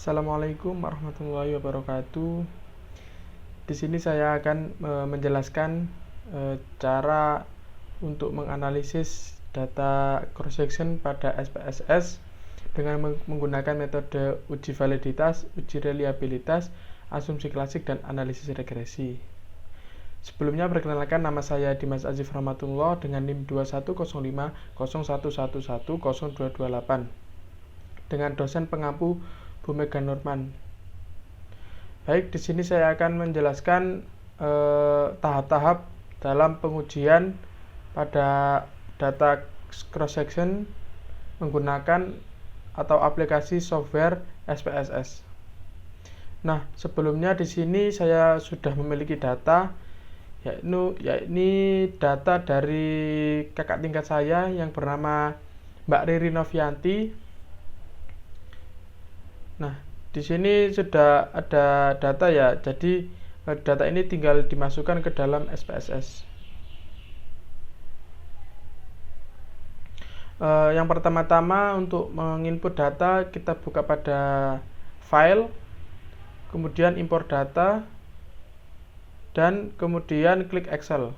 Assalamualaikum warahmatullahi wabarakatuh. Di sini saya akan menjelaskan cara untuk menganalisis data cross section pada SPSS dengan menggunakan metode uji validitas, uji reliabilitas, asumsi klasik, dan analisis regresi. Sebelumnya perkenalkan, nama saya Dimas Azif Rahmatullah dengan NIM 210501111028 dengan dosen pengampu Bu Mega Nurman. Baik, di sini saya akan menjelaskan tahap-tahap dalam pengujian pada data cross section menggunakan atau aplikasi software SPSS. Nah, sebelumnya di sini saya sudah memiliki data, yakni data dari kakak tingkat saya yang bernama Mbak Riri Novianti. Nah, di sini sudah ada data ya, jadi data ini tinggal dimasukkan ke dalam SPSS. Yang pertama-tama untuk menginput data, kita buka pada file, kemudian import data, dan kemudian klik Excel.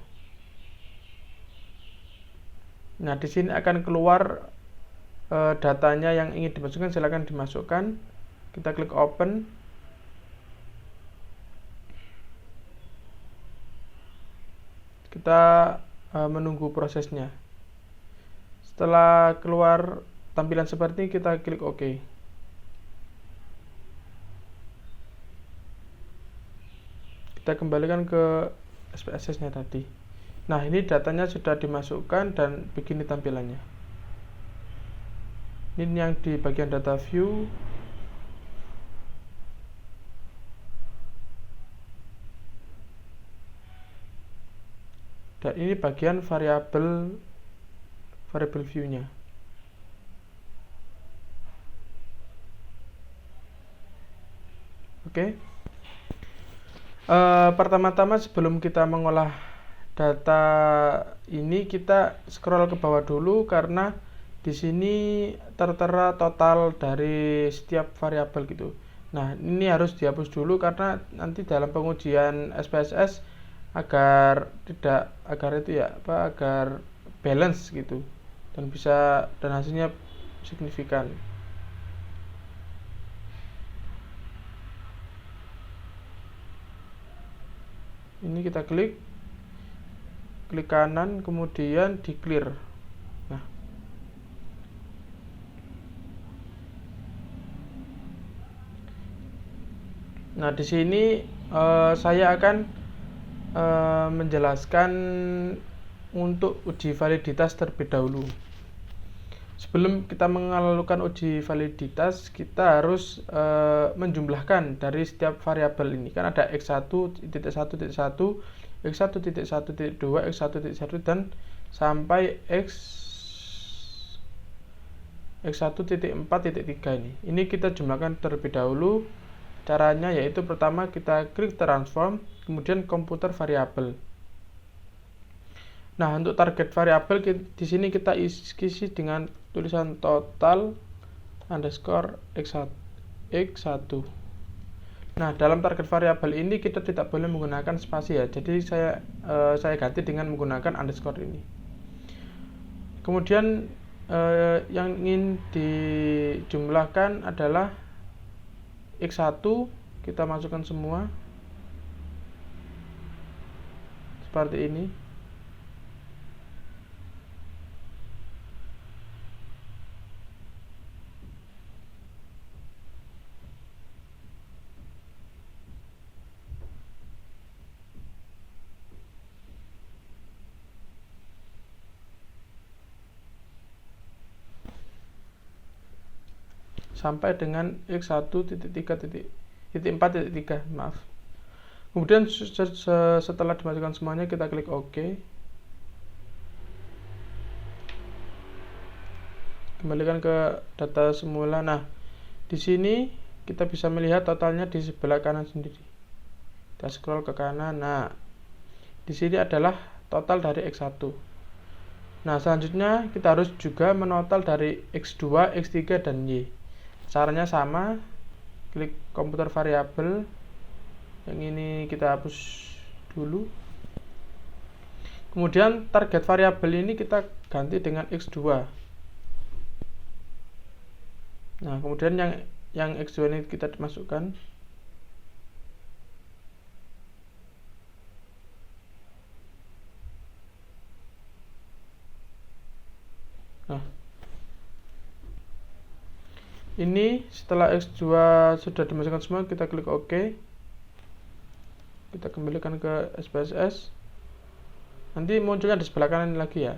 Nah, di sini akan keluar datanya yang ingin dimasukkan, silakan dimasukkan. Kita klik open. Kita menunggu prosesnya. Setelah keluar tampilan seperti ini, kita klik OK. Kita kembalikan ke SPSS-nya tadi. Nah, ini datanya sudah dimasukkan dan begini tampilannya. Ini yang di bagian data view. Dan ini bagian variabel view-nya. Oke. Pertama-tama sebelum kita mengolah data ini, kita scroll ke bawah dulu karena di sini tertera total dari setiap variabel gitu. Nah, ini harus dihapus dulu karena nanti dalam pengujian SPSS agar balance gitu dan hasilnya signifikan. Ini kita klik kanan, kemudian di clear. Nah, di sini saya akan menjelaskan untuk uji validitas terlebih dahulu. Sebelum kita melakukan uji validitas, kita harus menjumlahkan dari setiap variabel ini. Kan ada x1.1.1, x1.1.2, x1.1 dan sampai x1.4.3 ini. Ini kita jumlahkan terlebih dahulu. Caranya yaitu pertama kita klik transform, kemudian komputer variabel. Nah, untuk target variabel di sini kita isi dengan tulisan total underscore x1. Nah, dalam target variabel ini kita tidak boleh menggunakan spasi ya. Jadi saya ganti dengan menggunakan underscore ini. Kemudian yang ingin dijumlahkan adalah x1, kita masukkan semua seperti ini. Sampai dengan x1.3.4.3, maaf. Kemudian setelah dimasukkan semuanya, kita klik OK. Kembalikan ke data semula. Nah, di sini kita bisa melihat totalnya di sebelah kanan sendiri. Kita scroll ke kanan. Nah, di sini adalah total dari x1. Nah, selanjutnya kita harus juga menotal dari x2, x3 dan y. Caranya sama, klik komputer variabel, yang ini kita hapus dulu. Kemudian target variabel ini kita ganti dengan x2. Nah, kemudian yang x2 ini kita masukkan. Nah, ini setelah x2 sudah dimasukkan semua, kita klik OK. Kita kembalikan ke SPSS. Nanti munculnya di sebelah kanan lagi ya.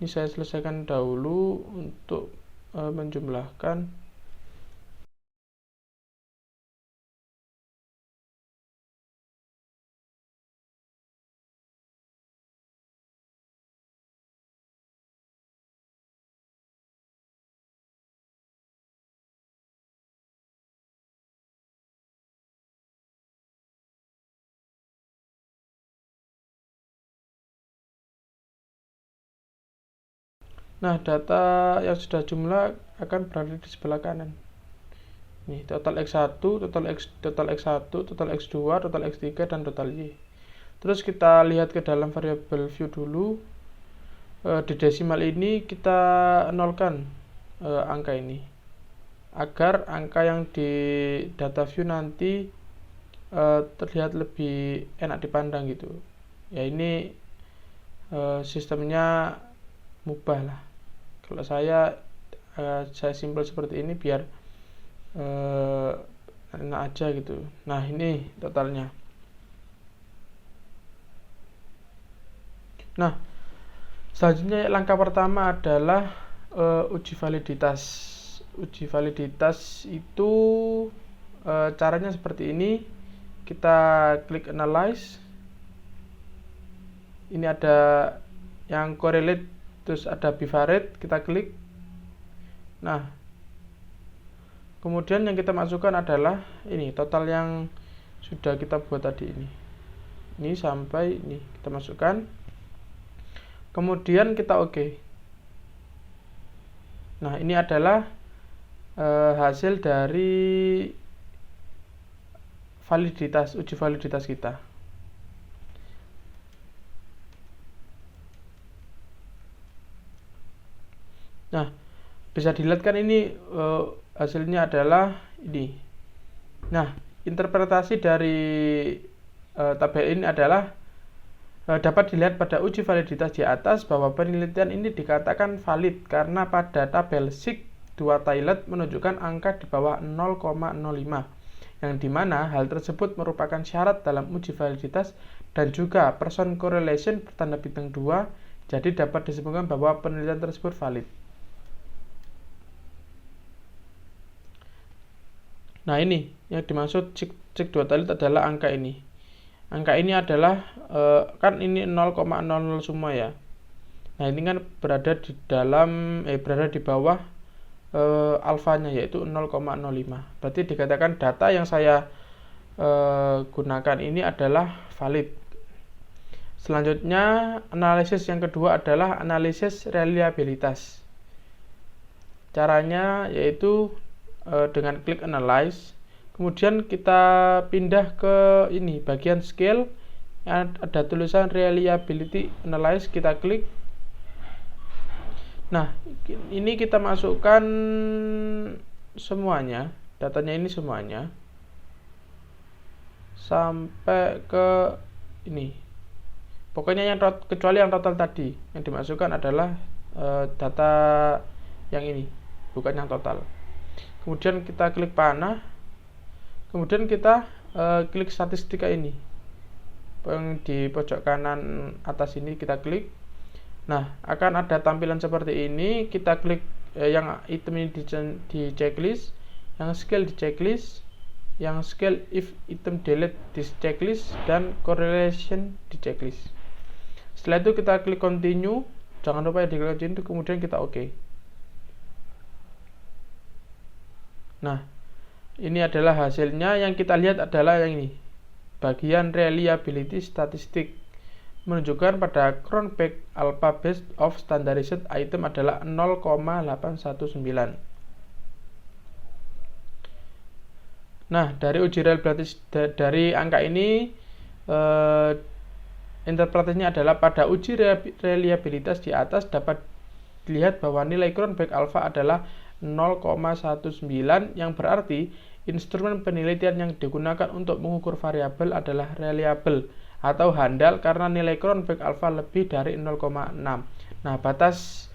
Ini saya selesaikan dahulu untuk menjumlahkan. Nah, data yang sudah jumlah akan berada di sebelah kanan. Nih, total X1, total X1, total X2, total X3, dan total Y. Terus kita lihat ke dalam variabel view dulu. Di desimal ini kita nolkan angka ini, agar angka yang di data view nanti terlihat lebih enak dipandang gitu. Ya, ini sistemnya mubah lah. Kalau saya simpel seperti ini biar enak aja gitu. Nah, ini totalnya. Nah, selanjutnya langkah pertama adalah uji validitas. Uji validitas itu caranya seperti ini. Kita klik analyze. Ini ada yang correlate, terus ada bivarate, kita klik. Nah, kemudian yang kita masukkan adalah ini total yang sudah kita buat tadi ini sampai ini kita masukkan, kemudian kita OK. Nah, ini adalah hasil dari validitas, uji validitas kita. Nah, bisa dilihat kan ini hasilnya adalah ini. Nah, interpretasi dari tabel ini adalah dapat dilihat pada uji validitas di atas bahwa penelitian ini dikatakan valid karena pada tabel SIG 2 Toilet menunjukkan angka di bawah 0,05, yang dimana hal tersebut merupakan syarat dalam uji validitas dan juga person correlation bertanda bintang 2, jadi dapat disimpulkan bahwa penelitian tersebut valid. Nah, ini yang dimaksud SIG 2 Toilet adalah angka ini. Angka ini adalah kan ini 0,00 semua ya. Nah, ini kan berada di dalam berada di bawah alfanya, yaitu 0,05. Berarti dikatakan data yang saya gunakan ini adalah valid. Selanjutnya, analisis yang kedua adalah analisis reliabilitas. Caranya yaitu dengan klik analyze, kemudian kita pindah ke ini bagian scale, ada tulisan reliability analyze, kita klik. Nah, ini kita masukkan semuanya, datanya ini semuanya sampai ke ini. Pokoknya yang kecuali yang total tadi, yang dimasukkan adalah data yang ini, bukan yang total. Kemudian kita klik panah, kemudian kita klik statistika ini, yang di pojok kanan atas ini kita klik. Nah, akan ada tampilan seperti ini. Kita klik yang item ini di checklist, yang scale di checklist, yang scale if item delete di checklist, dan correlation di checklist. Setelah itu kita klik continue, jangan lupa ya di continue, kemudian kita OK. Nah, ini adalah hasilnya. Yang kita lihat adalah yang ini, bagian reliability statistik, menunjukkan pada Cronbach alpha base of standardized item adalah 0,819. Nah, dari uji reliabilitas dari angka ini interpretasinya adalah pada uji reliabilitas di atas dapat dilihat bahwa nilai Cronbach alpha adalah 0,19 yang berarti instrumen penelitian yang digunakan untuk mengukur variabel adalah reliable atau handal karena nilai Cronbach alpha lebih dari 0,6. Nah, batas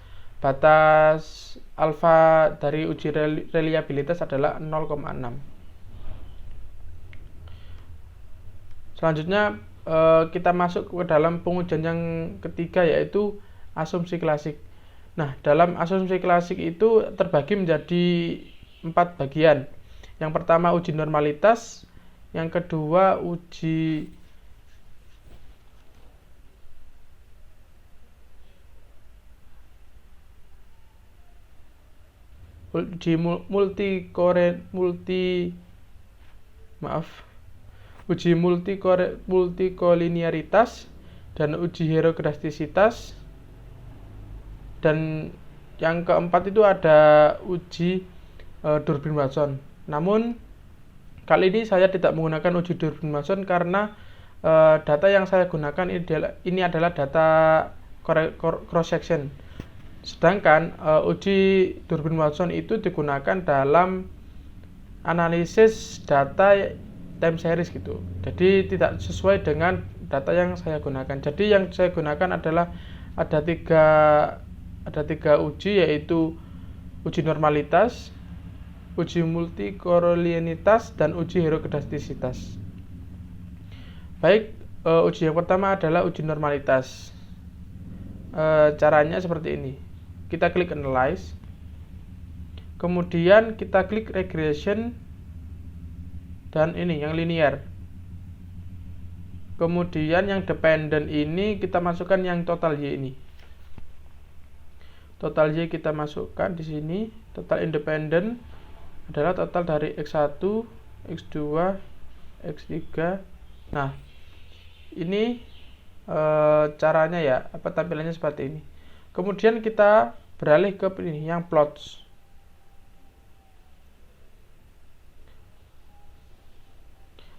alfa dari uji reliabilitas adalah 0,6. Selanjutnya kita masuk ke dalam pengujian yang ketiga, yaitu asumsi klasik. Nah, dalam asumsi klasik itu terbagi menjadi 4 bagian. Yang pertama uji normalitas, yang kedua uji multikolinearitas dan uji heterogradisitas, dan yang keempat itu ada uji Durbin Watson. Namun kali ini saya tidak menggunakan uji Durbin Watson karena data yang saya gunakan ini adalah data cross section. Sedangkan uji Durbin Watson itu digunakan dalam analisis data time series gitu. Jadi tidak sesuai dengan data yang saya gunakan. Jadi yang saya gunakan adalah ada tiga uji, yaitu uji normalitas, uji multikolinearitas, dan uji heterogradisitas. Baik, uji yang pertama adalah uji normalitas. Caranya seperti ini. Kita klik analyze, kemudian kita klik regression, dan ini yang linear. Kemudian yang dependent ini kita masukkan yang total Y ini. Total Y kita masukkan di sini. Total independent adalah total dari X1, X2, X3. Nah, ini caranya ya, tampilannya seperti ini. Kemudian kita beralih ke ini yang plots.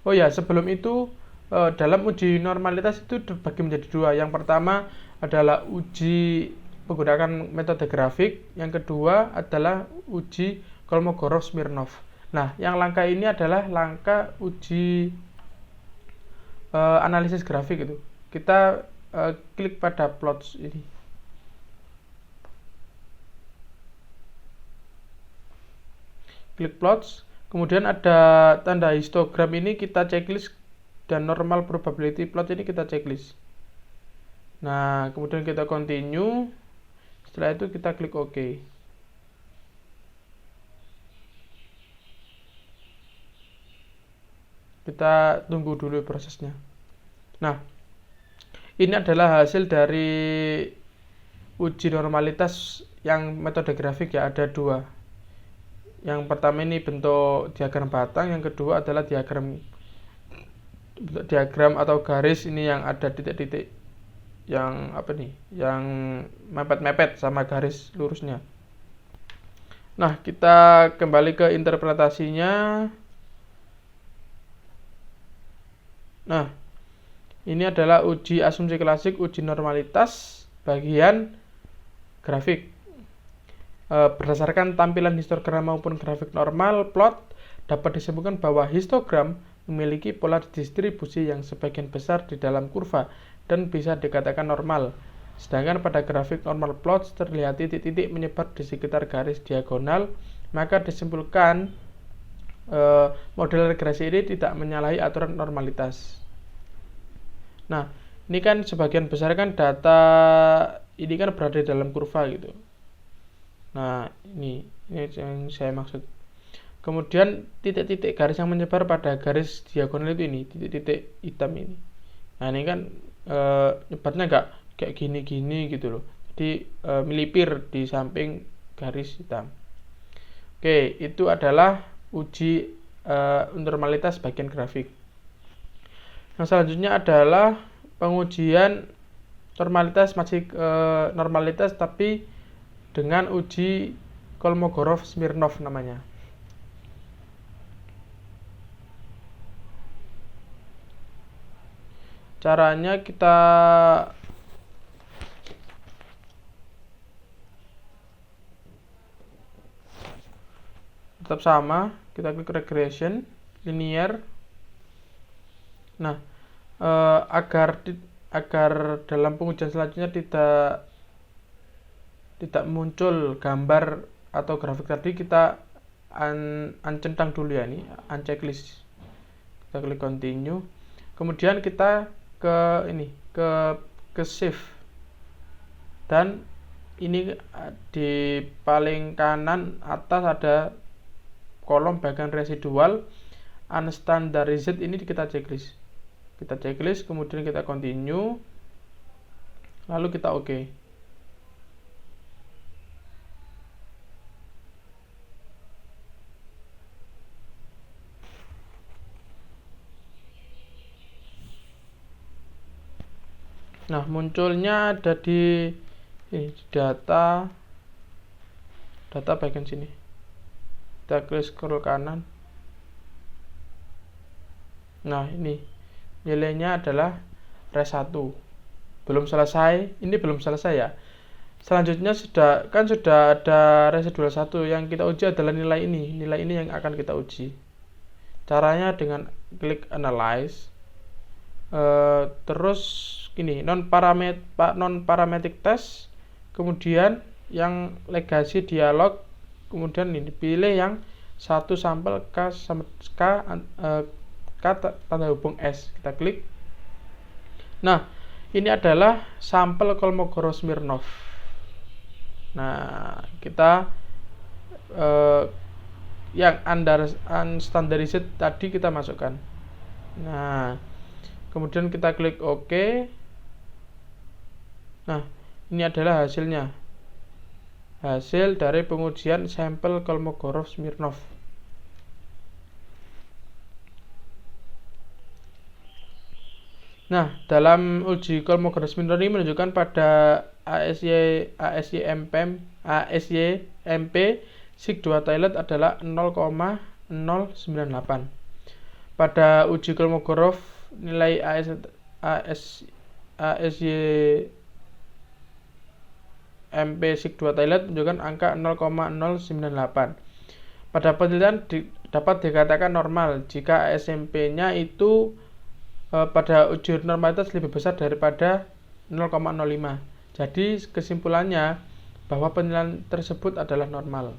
Oh ya, sebelum itu dalam uji normalitas itu terbagi menjadi dua. Yang pertama adalah uji menggunakan metode grafik, yang kedua adalah uji Kolmogorov-Smirnov. Nah, yang langkah ini adalah langkah uji analisis grafik itu. Kita klik pada plots ini. Klik plots. Kemudian ada tanda histogram ini kita checklist, dan normal probability plot ini kita checklist. Nah, kemudian kita continue. Setelah itu kita klik OK. Kita tunggu dulu prosesnya. Nah, ini adalah hasil dari uji normalitas yang metode grafik ya, ada dua. Yang pertama ini bentuk diagram batang, yang kedua adalah diagram atau garis ini yang ada titik-titik yang yang mepet-mepet sama garis lurusnya. Nah, kita kembali ke interpretasinya. Nah, ini adalah uji asumsi klasik, uji normalitas bagian grafik. Berdasarkan tampilan histogram maupun grafik normal plot, dapat disimpulkan bahwa histogram memiliki pola distribusi yang sebagian besar di dalam kurva dan bisa dikatakan normal. Sedangkan pada grafik normal plot terlihat titik-titik menyebar di sekitar garis diagonal, maka disimpulkan model regresi ini tidak menyalahi aturan normalitas. Nah, ini kan sebagian besar kan data ini kan berada di dalam kurva gitu. Nah, ini yang saya maksud. Kemudian titik-titik garis yang menyebar pada garis diagonal itu ini, titik-titik hitam ini. Nah, ini kan nyebarnya nggak kayak gini-gini gitu loh. Jadi melipir di samping garis hitam. Oke, itu adalah uji normalitas bagian grafik. Yang selanjutnya adalah pengujian normalitas, masih normalitas tapi dengan uji Kolmogorov-Smirnov namanya. Caranya kita tetap sama, kita klik regression, linear. Nah, agar dalam pengujian selanjutnya tidak muncul gambar atau grafik tadi, kita uncentang dulu ya, ini unchecklist. Kita klik continue. Kemudian kita ke save. Dan ini di paling kanan atas ada kolom bagian residual unstandarized, ini kita checklist. Kemudian kita continue, lalu kita oke. Nah, munculnya ada di data bagian sini. Kita klik scroll kanan. Nah, ini nilainya adalah res 1. Belum selesai, ini belum selesai ya. Selanjutnya sudah ada residual 1, yang kita uji adalah nilai ini yang akan kita uji. Caranya dengan klik analyze, terus ini non parametric test, kemudian yang legacy dialog, kemudian ini pilih yang 1 sampel K tanda hubung S, kita klik. Nah, ini adalah sampel Kolmogorov-Smirnov. Nah, kita yang unstandarized tadi kita masukkan. Nah, kemudian kita klik OK. Nah, ini adalah hasilnya. Hasil dari pengujian sampel Kolmogorov-Smirnov. Nah, dalam uji Kolmogorov-Smirnov ini menunjukkan pada ASY-MP SIG2 Toilet adalah 0,098. Pada uji Kolmogorov, nilai ASY-MP SIG2 Toilet menunjukkan angka 0,098. Pada penelitian dapat dikatakan normal jika ASY-MP-nya itu pada uji normalitas lebih besar daripada 0,05. Jadi kesimpulannya bahwa penilaian tersebut adalah normal.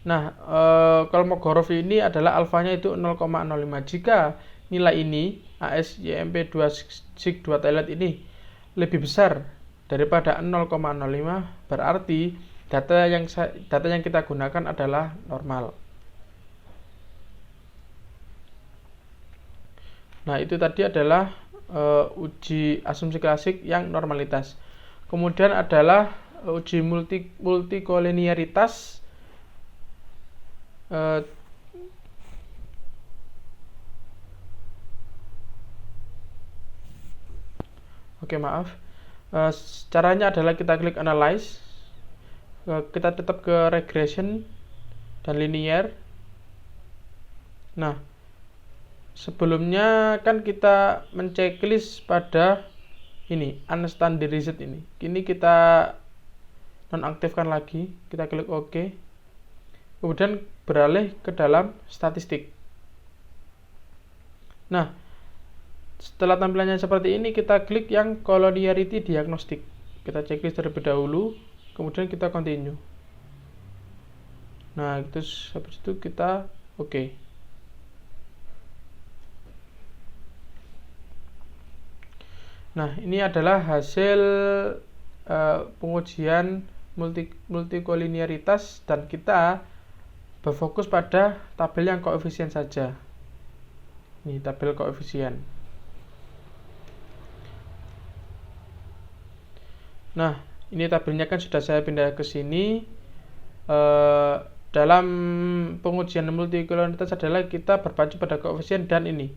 Nah, Kolmogorov ini adalah alfanya itu 0,05. Jika nilai ini ASY-MP2 SIG2 Toilet ini lebih besar daripada 0,05, berarti data yang kita gunakan adalah normal. Nah, itu tadi adalah uji asumsi klasik yang normalitas. Kemudian adalah uji multikolinearitas. Caranya adalah kita klik analyze, kita tetap ke regression dan linear. Nah, sebelumnya kan kita menceklis pada ini unstandarized ini. Kini kita nonaktifkan lagi, kita klik OK. Kemudian beralih ke dalam statistik. Nah, setelah tampilannya seperti ini, kita klik yang collinearity diagnostic. Kita checklist terlebih dahulu, kemudian kita continue. Nah, terus habis itu kita OK. Nah, ini adalah hasil pengujian multikolinearitas, dan kita berfokus pada tabel yang koefisien saja. Ini tabel koefisien. Nah, ini tabelnya kan sudah saya pindah ke sini. Dalam pengujian multikolinearitas adalah kita berpacu pada koefisien, dan ini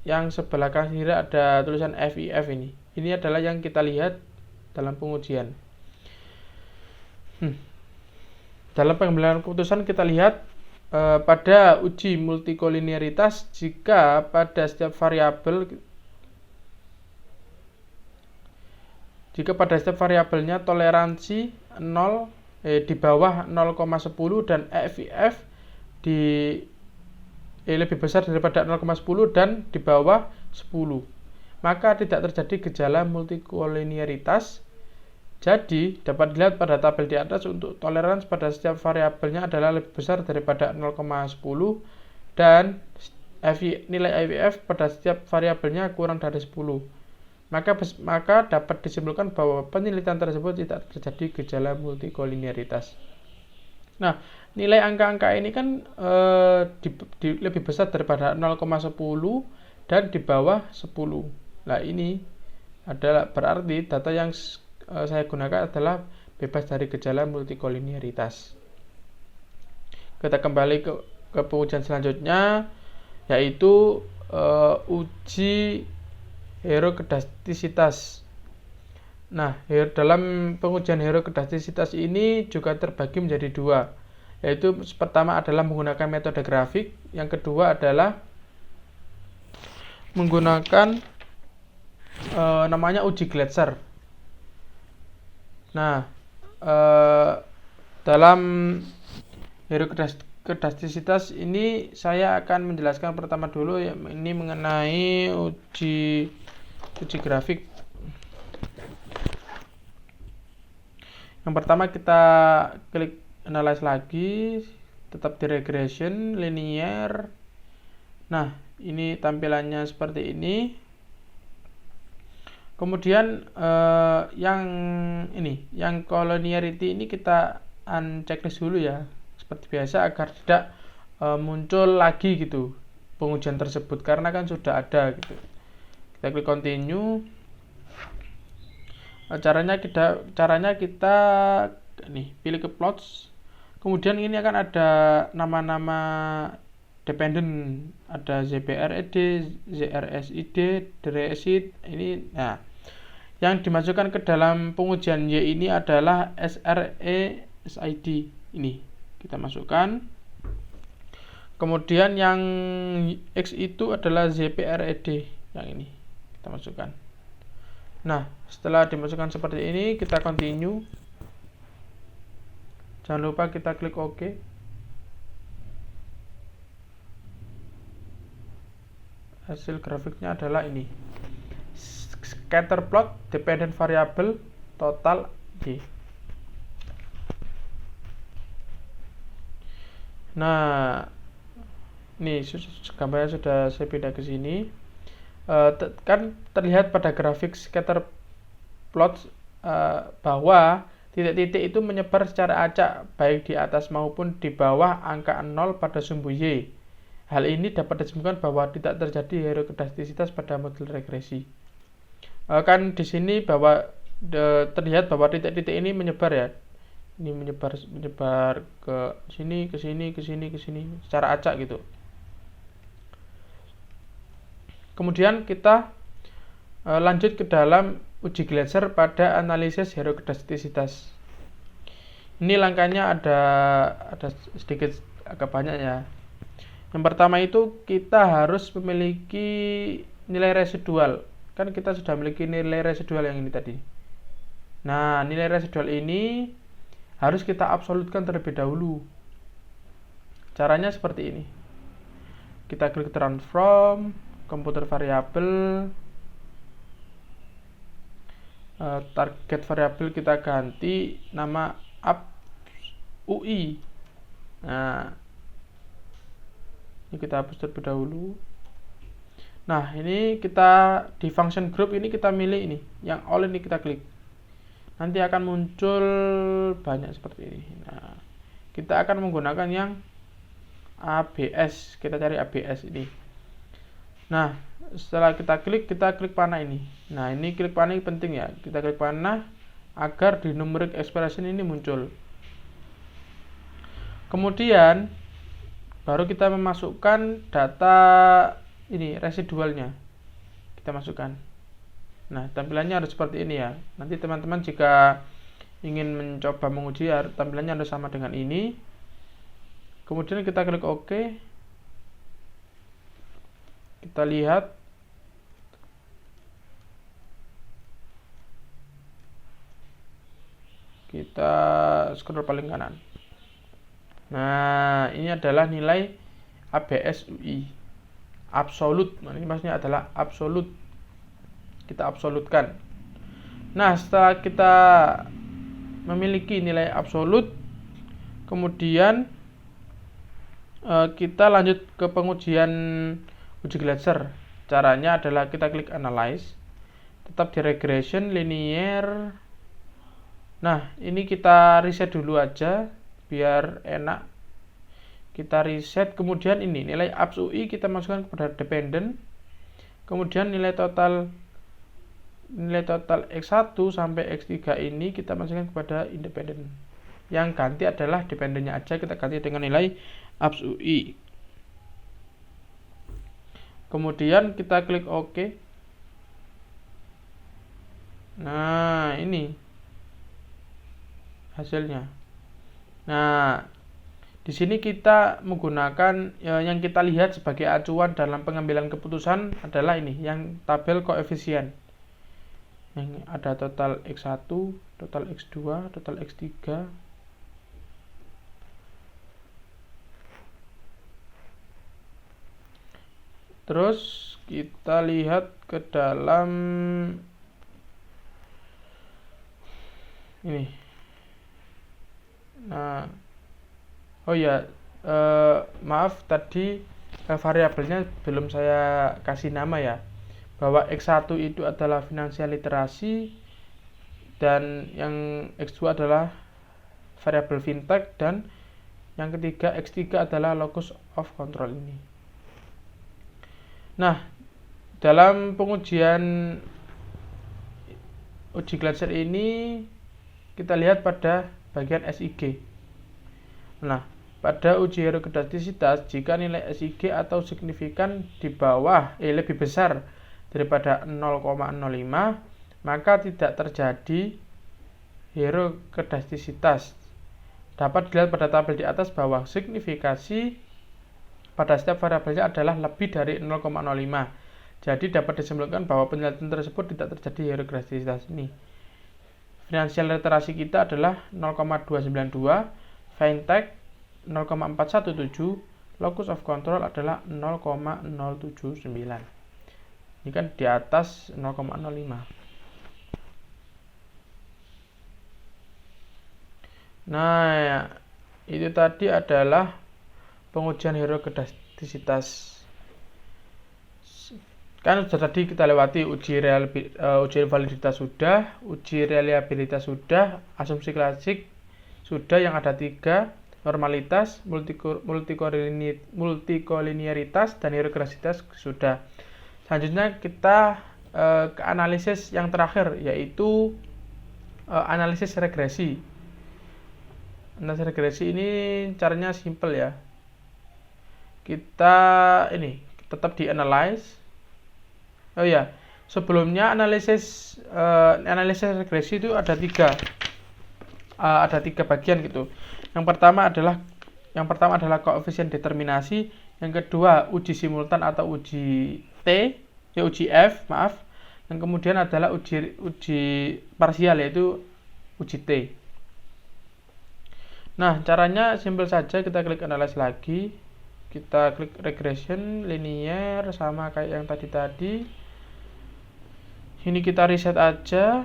yang sebelah kanan kiri ada tulisan FIF ini. Ini adalah yang kita lihat dalam pengujian. Dalam pengambilan keputusan kita lihat pada uji multikolinearitas, jika pada setiap variabel jika pada setiap variabelnya toleransi di bawah 0,10 dan EFIF lebih besar daripada 0,10 dan di bawah 10, maka tidak terjadi gejala multikolinearitas. Jadi, dapat dilihat pada tabel di atas untuk toleransi pada setiap variabelnya adalah lebih besar daripada 0,10 dan nilai EFIF pada setiap variabelnya kurang dari 10. Maka dapat disimpulkan bahwa penelitian tersebut tidak terjadi gejala multikolinearitas. Nah, nilai angka-angka ini kan lebih besar daripada 0,10 dan di bawah 10. Nah, ini adalah berarti data yang saya gunakan adalah bebas dari gejala multikolinearitas. Kita kembali ke pengujian selanjutnya, yaitu uji heterokedastisitas. Nah, dalam pengujian heterokedastisitas ini juga terbagi menjadi dua, yaitu pertama adalah menggunakan metode grafik, yang kedua adalah menggunakan namanya uji Gletser. Nah, dalam heterokedastisitas ini saya akan menjelaskan pertama dulu, ini mengenai uji grafik. Yang pertama kita klik analyze lagi, tetap di regression linear. Nah, ini tampilannya seperti ini. Kemudian yang collinearity ini kita unchecklist dulu ya, seperti biasa agar tidak muncul lagi gitu pengujian tersebut, karena kan sudah ada gitu. Kita klik continue. Caranya kita pilih ke plots. Kemudian ini akan ada nama-nama dependent, ada ZBRED, ZRSID, DRSID ini. Nah, yang dimasukkan ke dalam pengujian Y ini adalah SRE-SID ini kita masukkan. Kemudian yang X itu adalah ZPRED, yang ini kita masukkan. Nah, setelah dimasukkan seperti ini, kita continue. Jangan lupa kita klik OK. Hasil grafiknya adalah ini. Scatter plot dependent variable total Y. Nah, ini gambarnya sudah saya pindah ke sini. Kan terlihat pada grafik scatter plot bahwa titik-titik itu menyebar secara acak baik di atas maupun di bawah angka 0 pada sumbu Y. Hal ini dapat disimpulkan bahwa tidak terjadi heterokedastisitas pada model regresi. Kan di sini bahwa terlihat bahwa titik-titik ini menyebar ya. Ini menyebar ke sini, ke sini, ke sini, ke sini secara acak gitu. Kemudian kita lanjut ke dalam uji Gletser pada analisis heterokedastisitas. Ini langkahnya ada sedikit agak banyak ya. Yang pertama itu kita harus memiliki nilai residual. Kan kita sudah memiliki nilai residual yang ini tadi. Nah, nilai residual ini harus kita absolutkan terlebih dahulu. Caranya seperti ini. Kita klik transform, komputer variabel, target variabel kita ganti nama UI. Nah, ini kita hapus terlebih dahulu. Nah, ini kita di function group ini kita milih ini, yang all ini kita klik. Nanti akan muncul banyak seperti ini. Nah, kita akan menggunakan yang ABS. Kita cari ABS ini. Nah, setelah kita klik panah ini. Nah, ini klik panah ini penting ya. Kita klik panah agar di numeric expression ini muncul. Kemudian baru kita memasukkan data ini residualnya. Kita masukkan. Nah, tampilannya harus seperti ini ya. Nanti teman-teman jika ingin mencoba menguji, tampilannya harus sama dengan ini. Kemudian kita klik OK. Kita lihat. Kita scroll paling kanan. Nah, ini adalah nilai ABS UI absolut. Ini maksudnya adalah absolut. Kita absolutkan. Nah, setelah kita memiliki nilai absolut, kemudian kita lanjut ke pengujian uji Glasser. Caranya adalah kita klik analyze, tetap di regression linear. Nah, ini kita reset dulu aja biar enak. Kita reset, kemudian ini nilai abs UI kita masukkan kepada dependent. Kemudian nilai total X1 sampai X3 ini kita masukkan kepada independent. Yang ganti adalah dependennya aja, kita ganti dengan nilai abs UI. Kemudian kita klik OK. Nah, ini hasilnya. Nah, di sini kita menggunakan yang kita lihat sebagai acuan dalam pengambilan keputusan adalah ini, yang tabel koefisien. Yang ada total X1, total X2, total X3. Terus kita lihat ke dalam ini. Nah, oh ya, maaf tadi variabelnya belum saya kasih nama ya. Bahwa X1 itu adalah finansial literasi dan yang X2 adalah variabel fintech dan yang ketiga X3 adalah locus of control ini. Nah, dalam pengujian uji Glasser ini kita lihat pada bagian SIG. Nah, pada uji hierokedastisitas, jika nilai SIG atau signifikan di bawah lebih besar daripada 0,05, maka tidak terjadi hierokedastisitas. Dapat dilihat pada tabel di atas bahwa signifikasi pada setiap variabelnya adalah lebih dari 0,05. Jadi dapat disimpulkan bahwa penelitian tersebut tidak terjadi hierokedastisitas ini. Finansial literasi kita adalah 0,292, fintech 0,417, locus of control adalah 0,079. Ini kan di atas 0,05. Nah, itu tadi adalah pengujian hierokedastisitas. Kan sudah tadi kita lewati uji validitas sudah, uji reliabilitas sudah, asumsi klasik sudah yang ada 3, normalitas, multikolinearitas, dan hierokedastisitas sudah. Selanjutnya kita ke analisis yang terakhir, yaitu analisis regresi. Analisis regresi ini caranya simple ya. Kita ini tetap di analyze. Oh ya, sebelumnya analisis regresi itu ada tiga bagian gitu. Yang pertama adalah koefisien determinasi, yang kedua uji simultan atau uji uji F, maaf. Yang kemudian adalah uji parsial, yaitu uji T. Nah, caranya simple saja, kita klik analyze lagi. Kita klik regression linear sama kayak yang tadi. Ini kita reset aja.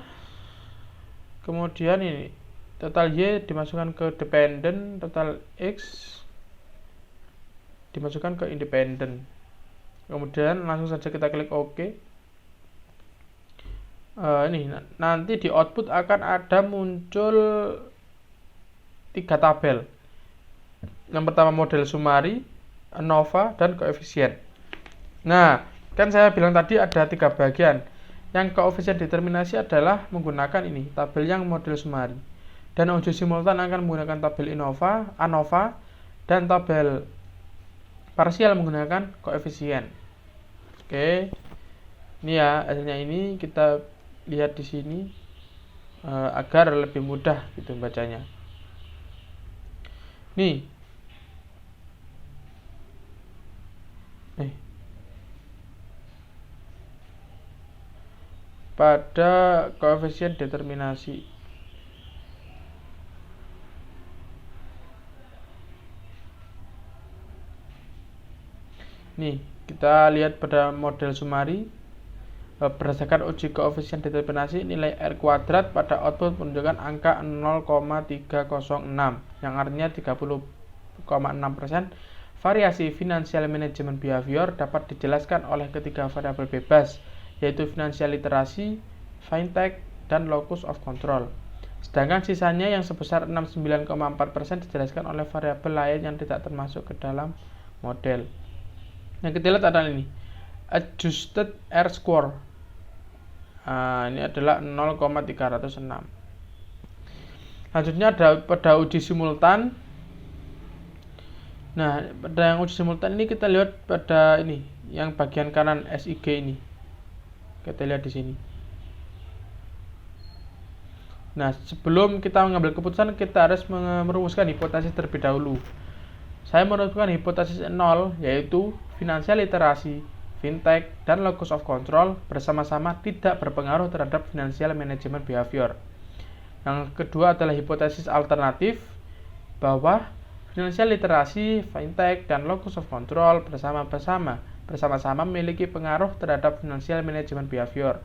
Kemudian ini total Y dimasukkan ke dependent, total X dimasukkan ke independent. Kemudian langsung saja kita klik OK. Ini nanti di output akan ada muncul 3 tabel. Yang pertama model sumari, ANOVA, dan koefisien. Nah, kan saya bilang tadi ada 3 bagian. Yang koefisien determinasi adalah menggunakan ini, tabel yang model sumari. Dan uji simultan akan menggunakan tabel ANOVA, dan tabel parsial menggunakan koefisien. Oke. Ini ya hasilnya, ini kita lihat di sini agar lebih mudah gitu bacanya. Nih. Pada koefisien determinasi. Nih, kita lihat pada model Sumari. Berdasarkan uji koefisien determinasi, nilai R kuadrat pada output menunjukkan angka 0,306, yang artinya 30,6%. Variasi financial management behavior dapat dijelaskan oleh ketiga variabel bebas, yaitu financial literasi, fintech, dan locus of control. Sedangkan sisanya yang sebesar 69,4% dijelaskan oleh variabel lain yang tidak termasuk ke dalam model. Yang kita lihat adalah ini, adjusted R score. Ini adalah 0,306. Selanjutnya ada pada uji simultan. Nah, pada yang uji simultan ini kita lihat pada ini, yang bagian kanan SIG ini. Kita lihat di sini. Nah, sebelum kita mengambil keputusan, kita harus merumuskan hipotesis terlebih dahulu. Saya merumuskan hipotesis 0, yaitu financial literasi, fintech, dan locus of control bersama-sama tidak berpengaruh terhadap financial management behavior. Yang kedua adalah hipotesis alternatif, bahwa financial literasi, fintech, dan locus of control bersama-sama memiliki pengaruh terhadap financial management behavior.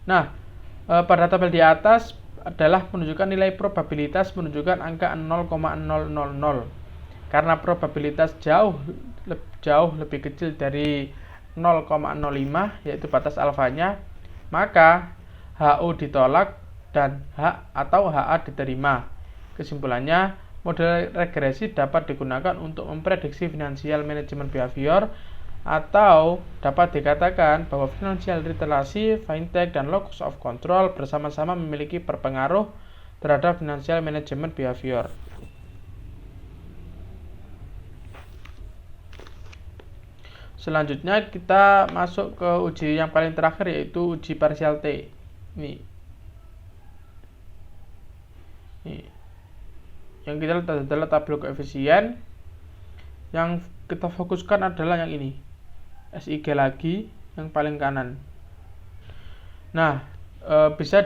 Nah, pada tabel di atas adalah menunjukkan nilai probabilitas menunjukkan angka 0,000. Karena probabilitas jauh lebih kecil dari 0,05, yaitu batas alfanya, maka HO ditolak dan HA diterima. Kesimpulannya, model regresi dapat digunakan untuk memprediksi financial management behavior, atau dapat dikatakan bahwa financial literasi, fintech, dan locus of control bersama-sama memiliki berpengaruh terhadap financial management behavior. Selanjutnya kita masuk ke uji yang paling terakhir, yaitu uji partial T. Nih. Yang kita lihat adalah tabel koefisien. Yang kita fokuskan adalah yang ini, SIG lagi, yang paling kanan. Nah, bisa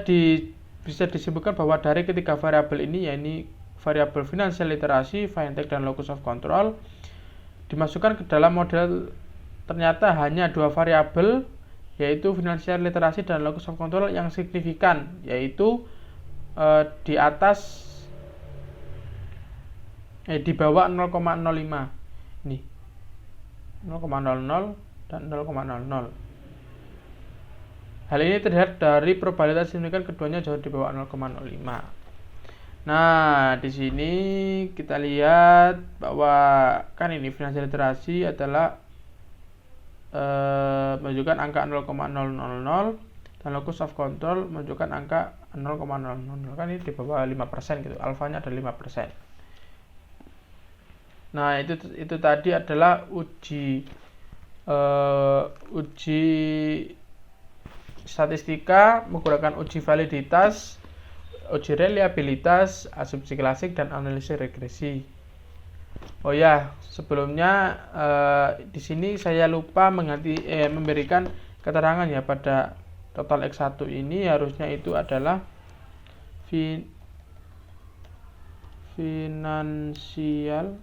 disimpulkan bahwa dari ketiga variabel ini, yaitu variabel financial literasi, fintech, dan locus of control, dimasukkan ke dalam model. Ternyata hanya dua variabel, yaitu financial literasi dan locus of control, yang signifikan, yaitu di bawah 0,05. Ini 0,00 dan 0,00. Hal ini terlihat dari probabilitas signifikan keduanya jauh di bawah 0,05. Nah, di sini kita lihat bahwa kan ini financial literasi adalah menunjukkan angka 0,000 dan locus of control menunjukkan angka 0,000. Kan ini di bawah 5% gitu. Alfanya ada 5%. Nah, itu tadi adalah uji statistika menggunakan uji validitas, uji reliabilitas, asumsi klasik, dan analisis regresi. Oh ya, sebelumnya di sini saya lupa memberikan keterangan ya pada total X1 ini, harusnya itu adalah financial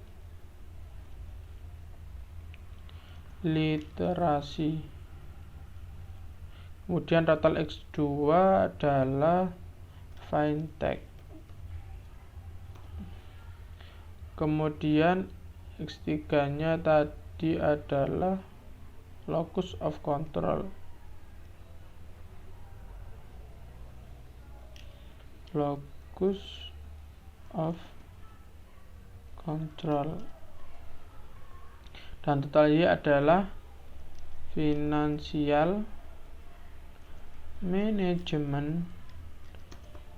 literasi. Kemudian total X2 adalah fintech. Kemudian X3-nya tadi adalah locus of control. Locus of control. Dan total Y adalah financial management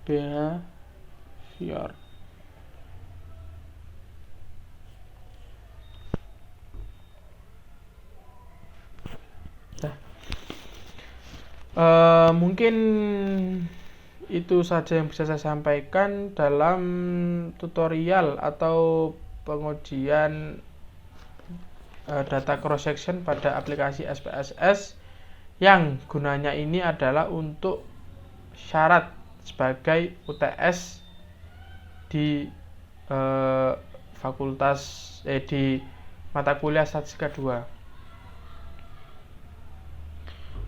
behavior. Mungkin itu saja yang bisa saya sampaikan dalam tutorial atau pengujian data cross section pada aplikasi SPSS, yang gunanya ini adalah untuk syarat sebagai UTS di fakultas di mata kuliah statistika 2.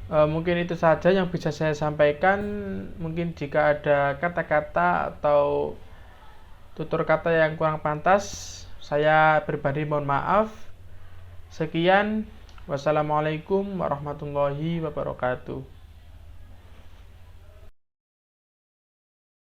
Mungkin itu saja yang bisa saya sampaikan. Mungkin jika ada kata-kata atau tutur kata yang kurang pantas, saya pribadi mohon maaf. Sekian, wassalamualaikum warahmatullahi wabarakatuh.